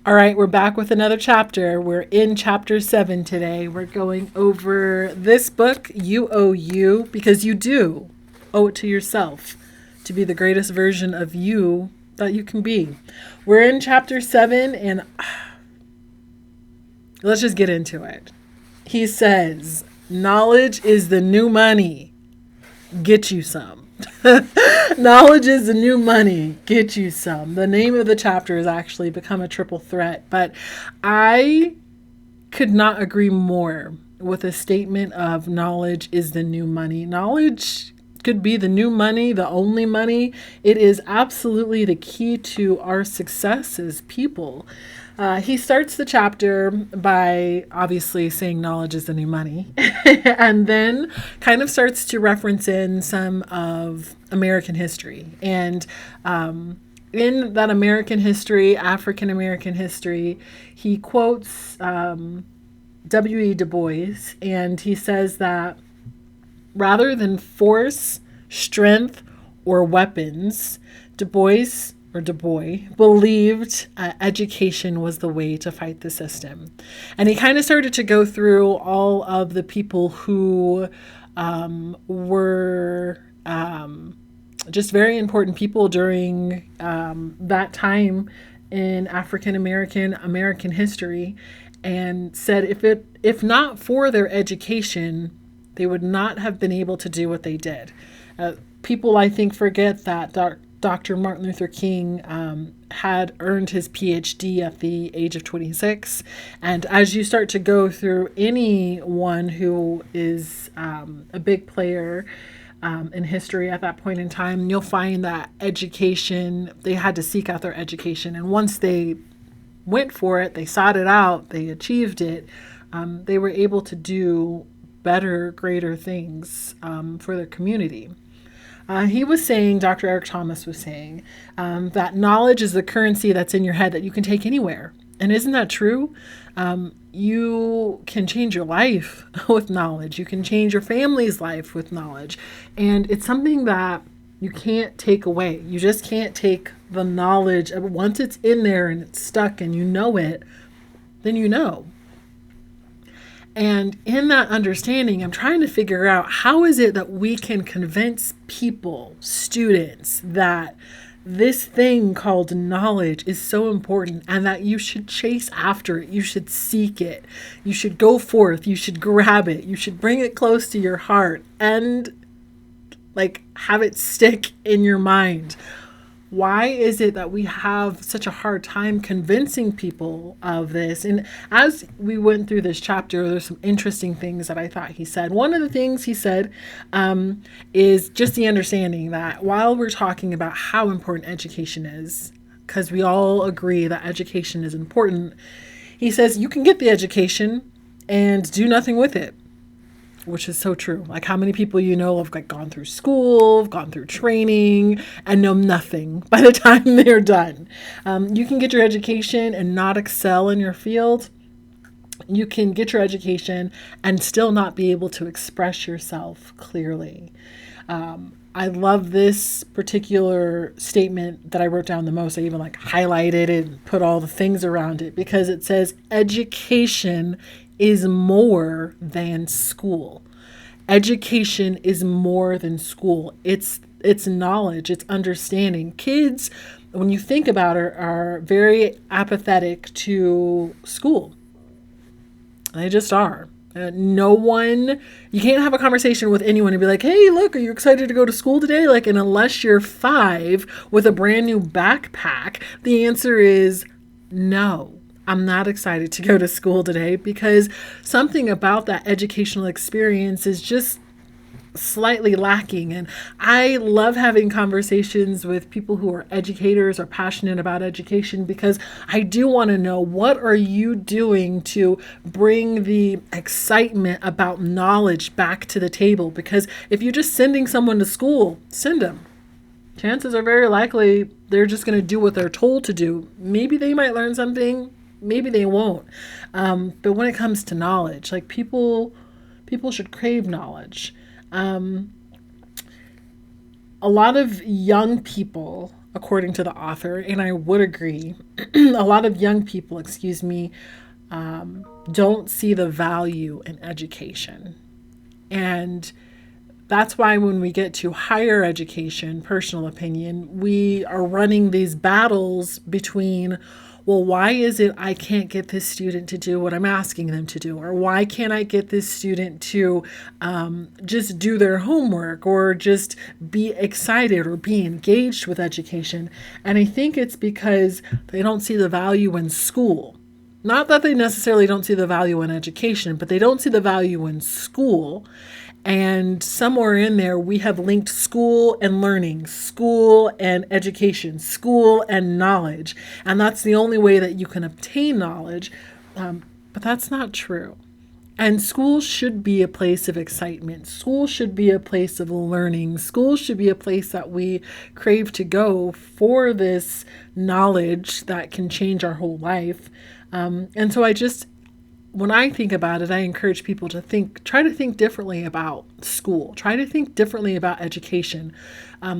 All right, we're back with another chapter. We're in chapter 7 today. We're going over this book, You Owe You, because you do owe it to yourself to be the greatest version of you that you can be. We're in chapter 7, and let's just get into it. He says, knowledge is the new money. Get you some. Knowledge is the new money. Get you some. The name of the chapter has actually become a triple threat, but I could not agree more with a statement of knowledge is the new money. Knowledge could be the new money, the only money. It is absolutely the key to our success as people. He starts the chapter by obviously saying knowledge is the new money, and then kind of starts to reference in some of American history. And in that American history, African American history, he quotes W.E. Du Bois, and he says that rather than force, strength, or weapons, Du Bois believed education was the way to fight the system. And he kind of started to go through all of the people who were just very important people during that time in African American history, and said if not for their education, they would not have been able to do what they did. People, I think, forget that Dr. Martin Luther King had earned his PhD at the age of 26. And as you start to go through anyone who is a big player in history at that point in time, you'll find that education, they had to seek out their education. And once they went for it, they sought it out, they achieved it, they were able to do better, greater things for their community. He was saying, Dr. Eric Thomas was saying, that knowledge is the currency that's in your head that you can take anywhere. And isn't that true? You can change your life with knowledge. You can change your family's life with knowledge. And it's something that you can't take away. You just can't take the knowledge. Once it's in there and it's stuck and you know it, then you know. And in that understanding, I'm trying to figure out how is it that we can convince people, students, that this thing called knowledge is so important and that you should chase after it. You should seek it. You should go forth. You should grab it. You should bring it close to your heart and have it stick in your mind. Why is it that we have such a hard time convincing people of this? And as we went through this chapter, there's some interesting things that I thought he said. One of the things he said is just the understanding that while we're talking about how important education is, because we all agree that education is important, he says you can get the education and do nothing with it. Which is so true. Like, how many people you know have gone through school, gone through training, and know nothing by the time they're done. You can get your education and not excel in your field. You can get your education and still not be able to express yourself clearly. I love this particular statement that I wrote down the most. I even highlighted it and put all the things around it because it says education is more than school. Education is more than school. It's knowledge, it's understanding. Kids, when you think about it, are very apathetic to school. They just are. No one, you can't have a conversation with anyone and be like, hey, look, are you excited to go to school today? And unless you're 5 with a brand new backpack, the answer is no. I'm not excited to go to school today because something about that educational experience is just slightly lacking. And I love having conversations with people who are educators or passionate about education because I do want to know, what are you doing to bring the excitement about knowledge back to the table? Because if you're just sending someone to school, send them. Chances are very likely they're just going to do what they're told to do. Maybe they might learn something. Maybe they won't. But when it comes to knowledge, people should crave knowledge. A lot of young people according to the author, and I would agree. A lot of young people, don't see the value in education. And that's why when we get to higher education, personal opinion, we are running these battles between, well, why is it I can't get this student to do what I'm asking them to do? Or why can't I get this student to just do their homework or just be excited or be engaged with education? And I think it's because they don't see the value in school. Not that they necessarily don't see the value in education, but they don't see the value in school. And somewhere in there, we have linked school and learning, school and education, school and knowledge. And that's the only way that you can obtain knowledge. But that's not true. And school should be a place of excitement. School should be a place of learning. School should be a place that we crave to go for this knowledge that can change our whole life. And so when I think about it, I encourage people to try to think differently about school, try to think differently about education,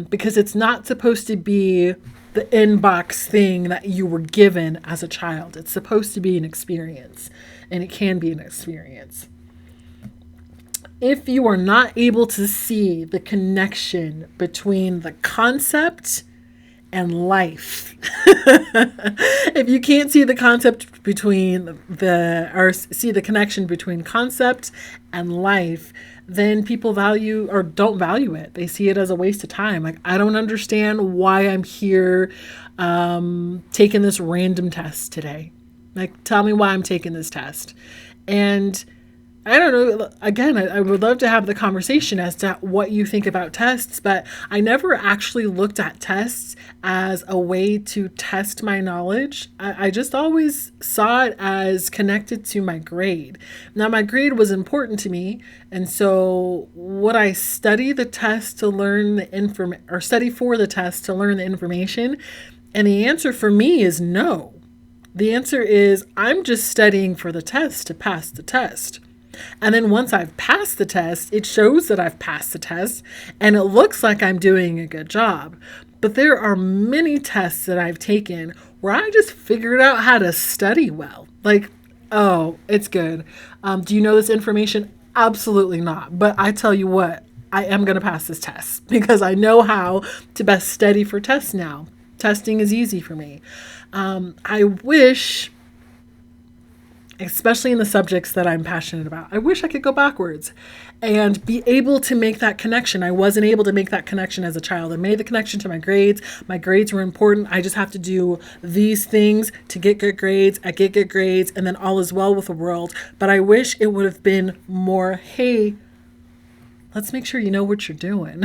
because it's not supposed to be the inbox thing that you were given as a child. It's supposed to be an experience, and it can be an experience. If you are not able to see the connection between the concept and life, if you can't see the concept see the connection between concept and life, then people value or don't value it. They see it as a waste of time. Like, I don't understand why I'm here taking this random test today. Like, tell me why I'm taking this test. And I don't know, again, I would love to have the conversation as to what you think about tests, but I never actually looked at tests as a way to test my knowledge. I just always saw it as connected to my grade. Now, my grade was important to me, and so would I study the test to learn study for the test to learn the information? And the answer for me is no. The answer is I'm just studying for the test to pass the test. And then once I've passed the test, it shows that I've passed the test and it looks like I'm doing a good job. But there are many tests that I've taken where I just figured out how to study well. Like, oh, it's good. Do you know this information? Absolutely not. But I tell you what, I am going to pass this test because I know how to best study for tests now. Testing is easy for me. I wish, especially in the subjects that I'm passionate about, I wish I could go backwards and be able to make that connection. I wasn't able to make that connection as a child. I made the connection to my grades. My grades were important. I just have to do these things to get good grades. I get good grades, and then all is well with the world. But I wish it would have been more, hey, let's make sure you know what you're doing.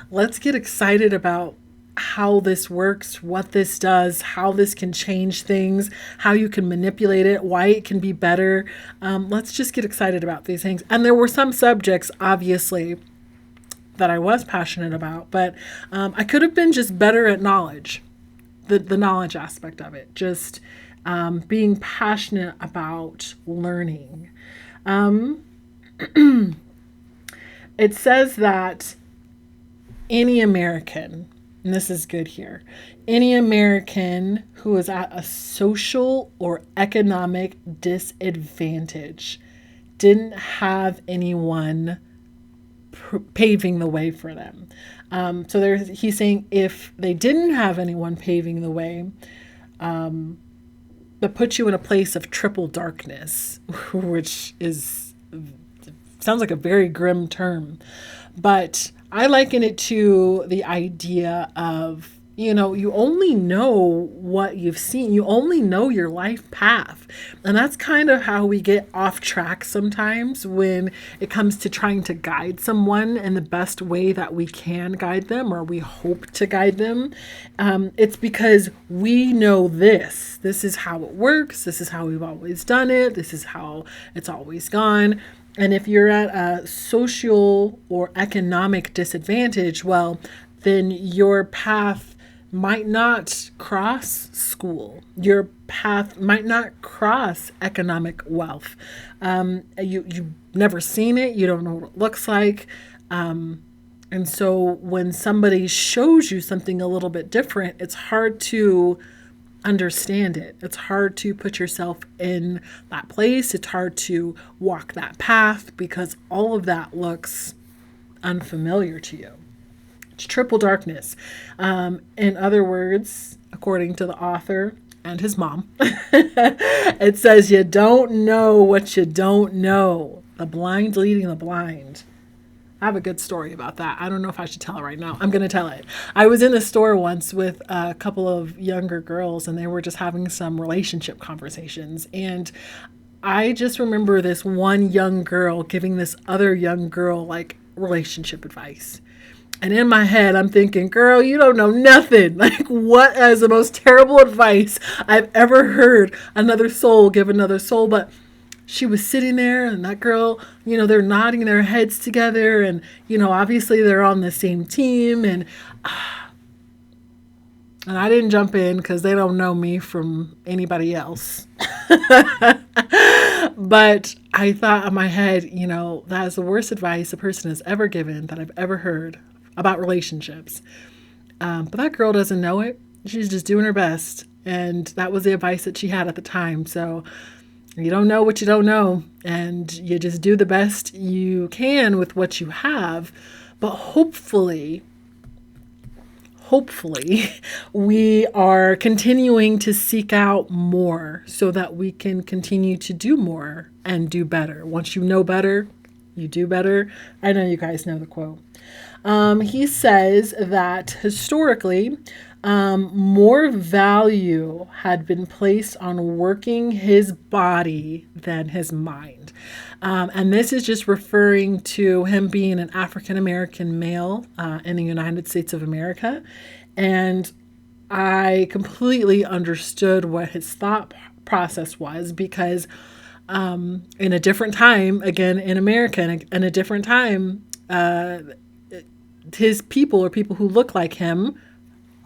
Let's get excited about how this works, what this does, how this can change things, how you can manipulate it, why it can be better. Let's just get excited about these things. And there were some subjects, obviously, that I was passionate about, but I could have been just better at knowledge, the knowledge aspect of it, just being passionate about learning. It says that any American, and this is good here, any American who is at a social or economic disadvantage didn't have anyone paving the way for them. He's saying if they didn't have anyone paving the way, that puts you in a place of triple darkness, which sounds like a very grim term. But I liken it to the idea of, you only know what you've seen. You only know your life path. And that's kind of how we get off track sometimes when it comes to trying to guide someone in the best way that we can guide them, or we hope to guide them. It's because we know this. This is how it works. This is how we've always done it. This is how it's always gone. And if you're at a social or economic disadvantage, well, then your path might not cross school. Your path might not cross economic wealth. You've never seen it. You don't know what it looks like. And so when somebody shows you something a little bit different, it's hard to understand it. It's hard to put yourself in that place. It's hard to walk that path because all of that looks unfamiliar to you. It's triple darkness. In other words, according to the author and his mom, it says, you don't know what you don't know. The blind leading the blind. I have a good story about that. I don't know if I should tell it right now. I'm going to tell it. I was in a store once with a couple of younger girls, and they were just having some relationship conversations. And I just remember this one young girl giving this other young girl like relationship advice. And in my head, I'm thinking, girl, you don't know nothing. Like, what is the most terrible advice I've ever heard another soul give another soul? But she was sitting there, and that girl, they're nodding their heads together, and, obviously they're on the same team. And I didn't jump in because they don't know me from anybody else. But I thought in my head, that is the worst advice a person has ever given that I've ever heard about relationships. But that girl doesn't know it. She's just doing her best. And that was the advice that she had at the time. So you don't know what you don't know. And you just do the best you can with what you have. But hopefully, we are continuing to seek out more so that we can continue to do more and do better. Once you know better, you do better. I know you guys know the quote. He says that historically, more value had been placed on working his body than his mind. And this is just referring to him being an African-American male in the United States of America. And I completely understood what his thought process was because in a different time, again, in America, in a different time, his people or people who look like him,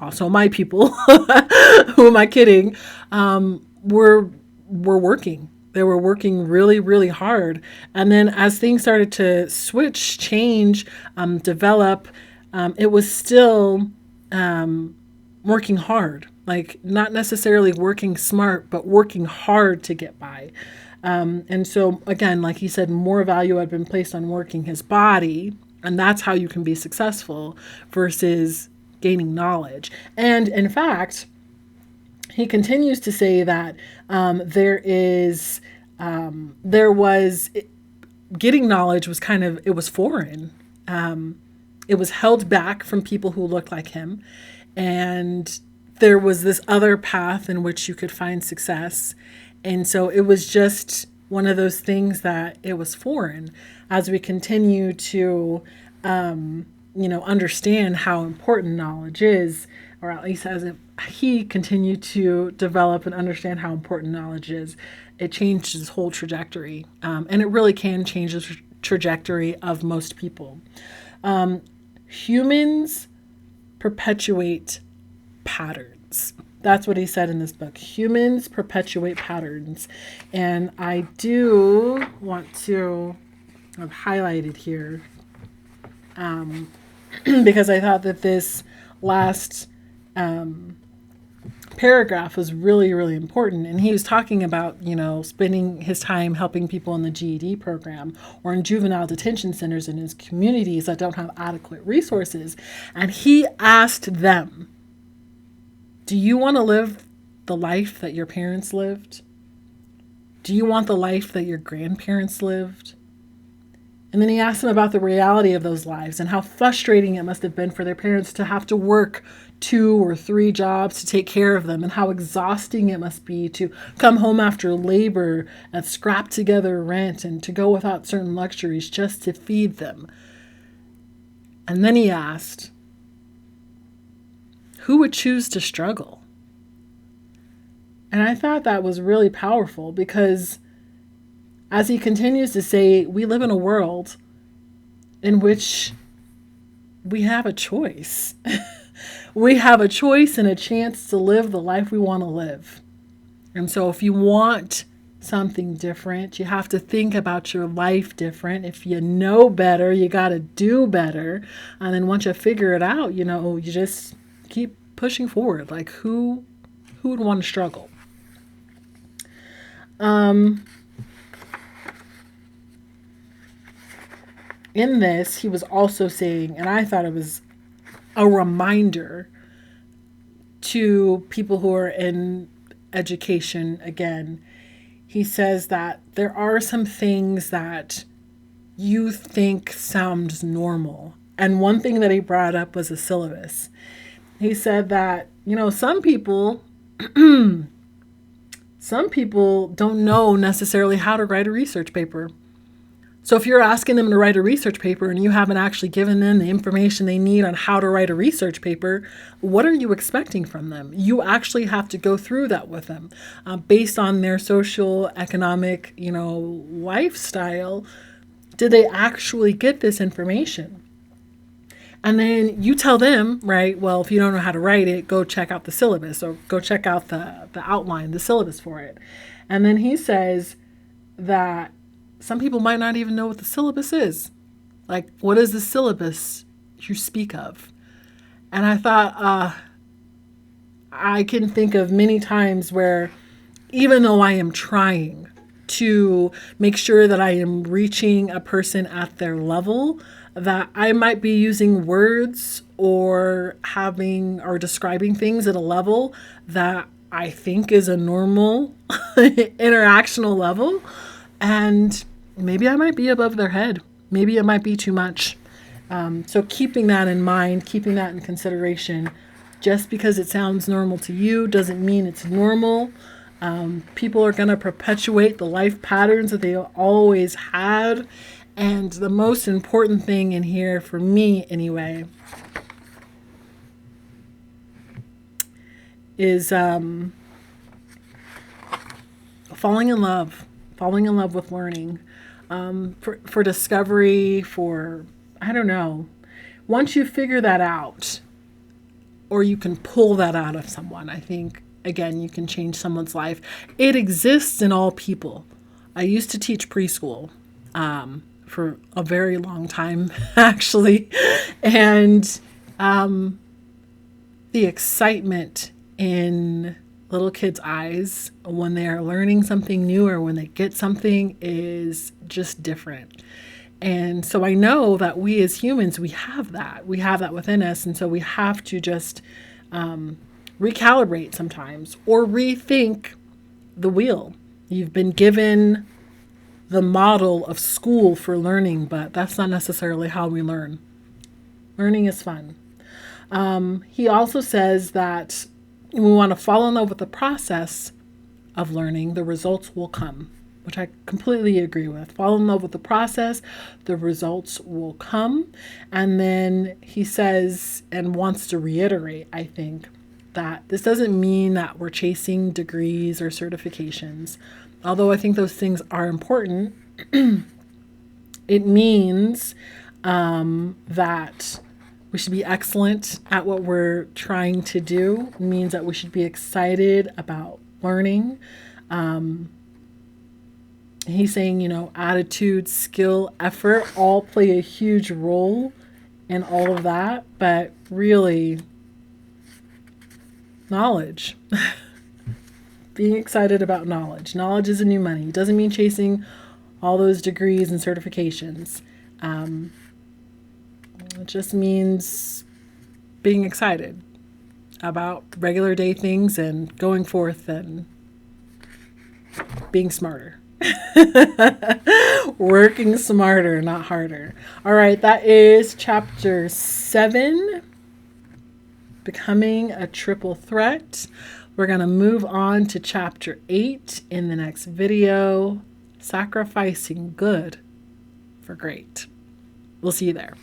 also my people, who am I kidding, were working. They were working really, really hard. And then as things started to switch, change, develop, it was still working hard. Like not necessarily working smart, but working hard to get by. And so again, like he said, more value had been placed on working his body. And that's how you can be successful versus gaining knowledge. And in fact, he continues to say that getting knowledge was it was foreign. It was held back from people who looked like him. And there was this other path in which you could find success. And so it was just one of those things that it was foreign. As we continue to, understand how important knowledge is, or at least as he continued to develop and understand how important knowledge is, it changed his whole trajectory. And it really can change the trajectory of most people. Humans perpetuate patterns. That's what he said in this book. Humans perpetuate patterns. And I do want to have highlighted here because I thought that this last paragraph was really, really important. And he was talking about, spending his time helping people in the GED program or in juvenile detention centers in his communities that don't have adequate resources. And he asked them, do you want to live the life that your parents lived? Do you want the life that your grandparents lived? And then he asked them about the reality of those lives and how frustrating it must have been for their parents to have to work 2 or 3 jobs to take care of them, and how exhausting it must be to come home after labor and scrap together rent and to go without certain luxuries just to feed them. And then he asked, who would choose to struggle? And I thought that was really powerful because as he continues to say, we live in a world in which we have a choice. We have a choice and a chance to live the life we want to live. And so if you want something different. You have to think about your life different. If you know better, you got to do better. And then once you figure it out, you know, you just keep pushing forward. Like who would want to struggle? In this, he was also saying, and I thought it was a reminder to people who are in education again. He says that there are some things that you think sound normal. And one thing that he brought up was a syllabus. He said that, you know, some people don't know necessarily how to write a research paper. So if you're asking them to write a research paper and you haven't actually given them the information they need on how to write a research paper, what are you expecting from them? You actually have to go through that with them based on their social, economic, you know, lifestyle. Did they actually get this information? And then you tell them, right, well, if you don't know how to write it, go check out the syllabus or go check out the outline, the syllabus for it. And then he says that some people might not even know what the syllabus is. Like, what is the syllabus you speak of? And I thought, I can think of many times where even though I am trying to make sure that I am reaching a person at their level, that I might be using words or describing things at a level that I think is a normal interactional level. And maybe I might be above their head. Maybe it might be too much. So keeping that in mind, keeping that in consideration, just because it sounds normal to you doesn't mean it's normal. People are going to perpetuate the life patterns that they always had. And the most important thing in here, for me anyway, is falling in love with learning, for discovery, I don't know. Once you figure that out, or you can pull that out of someone, I think, again, you can change someone's life. It exists in all people. I used to teach preschool for a very long time, actually. And the excitement in little kids' eyes when they are learning something new or when they get something is just different. And so I know that we as humans, we have that within us. And so we have to just recalibrate sometimes or rethink the wheel. You've been given the model of school for learning, but that's not necessarily how we learn. Learning is fun. He also says that we want to fall in love with the process of learning, the results will come, which I completely agree with. Fall in love with the process, the results will come. And then he says and wants to reiterate, I think, that this doesn't mean that we're chasing degrees or certifications. Although I think those things are important, it means that we should be excellent at what we're trying to do. It means that we should be excited about learning. He's saying, you know, attitude, skill, effort all play a huge role in all of that. But really, knowledge. Being excited about knowledge. Knowledge is the new money. It doesn't mean chasing all those degrees and certifications. It just means being excited about regular day things and going forth and being smarter. Working smarter, not harder. All right, that is chapter 7, Becoming a Triple Threat. We're going to move on to chapter 8 in the next video, Sacrificing Good for Great. We'll see you there.